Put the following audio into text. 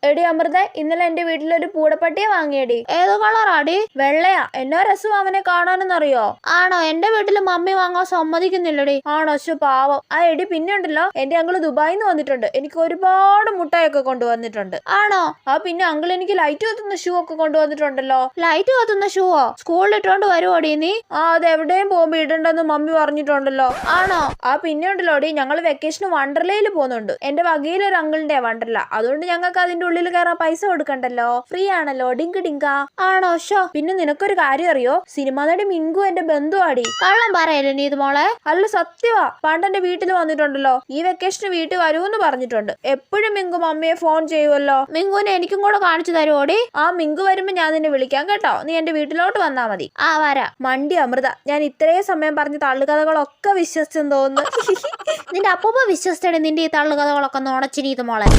എടി അമൃത, ഇന്നലെ എന്റെ വീട്ടിലൊരു പൂടപ്പട്ടിയെ വാങ്ങിയടി. ഏത് കളറാടി? വെള്ളയാ. എന്നോ രസം അവനെ കാണാനെന്നറിയോ? ആണോ? എന്റെ വീട്ടില് മമ്മി വാങ്ങാൻ സമ്മതിക്കുന്നില്ലടി. ആണോ? പാവം. ആ എടി, പിന്നെ ഉണ്ടല്ലോ, എന്റെ അങ്കിള് ദുബായിന്ന് വന്നിട്ടുണ്ട്. എനിക്ക് ഒരുപാട് മുട്ടായൊക്കെ കൊണ്ടുവന്നിട്ടുണ്ട്. ആണോ? ആ പിന്നെ അങ്കിൾ എനിക്ക് ലൈറ്റ് കത്തുന്ന ഷൂ ഒക്കെ കൊണ്ടുവന്നിട്ടുണ്ടല്ലോ. ലൈറ്റ് കത്തുന്ന ഷൂവോ? സ്കൂളിൽ ഇട്ടോണ്ട് വരുവോടി നീ? ആ, അത് എവിടെയും പോകുമ്പോ ഇടണ്ടെന്ന് മമ്മി പറഞ്ഞിട്ടുണ്ടല്ലോ. ആണോ? ആ പിന്നെ ഉണ്ടല്ലോ ഡി, ഞങ്ങള് വെക്കേഷന് വണ്ടർലയിൽ പോകുന്നുണ്ട്. എന്റെ വകയിലൊരു അങ്കിളിന്റെ വണ്ടർല. അതുകൊണ്ട് ഞങ്ങൾക്ക് അതിന്റെ ഉള്ളിൽ കയറാൻ പൈസ കൊടുക്കണ്ടല്ലോ, ഫ്രീ ആണല്ലോ. ഡിങ്ക് ഡിങ്ക. ആണോ? ഷോ. പിന്നെ നിനക്കൊരു കാര്യം അറിയോ? സിനിമാ നടി മിങ്കു എന്റെ ബന്ധുവാടി. കള്ളം പറയല്ലേ നീ ഇത് മോളെ? അല്ല, സത്യവാ. പണ്ട് എന്റെ വീട്ടിൽ വന്നിട്ടുണ്ടല്ലോ. ഈ വെക്കേഷന് വീട്ടിൽ വരുമെന്ന് പറഞ്ഞിട്ടുണ്ട്. എപ്പോഴും മിങ്കു മമ്മിയെ ഫോൺ ചെയ്യുമല്ലോ. മിങ്കുനെ എനിക്കും കൂടെ കാണിച്ചു തരുവോടി? ആ മിങ്കു വരുമ്പോ ഞാൻ നിന്നെ വിളിക്കാം കേട്ടോ. നീ എന്റെ വീട്ടിലോട്ട് വന്നാ മതി. ആ വരാം. മണ്ടി അമൃത, ഞാൻ ഇത്രയും സമയം പറഞ്ഞ തള്ളുകഥകളൊക്കെ വിശ്വസിച്ചെന്ന് തോന്നുന്നു. നിന്റെ അപ്പൂപ്പ വിശ്വസിച്ചടി നിന്റെ ഈ തള്ളുകഥകളൊക്കെ നുണച്ചിനി ഇത് മോളെ.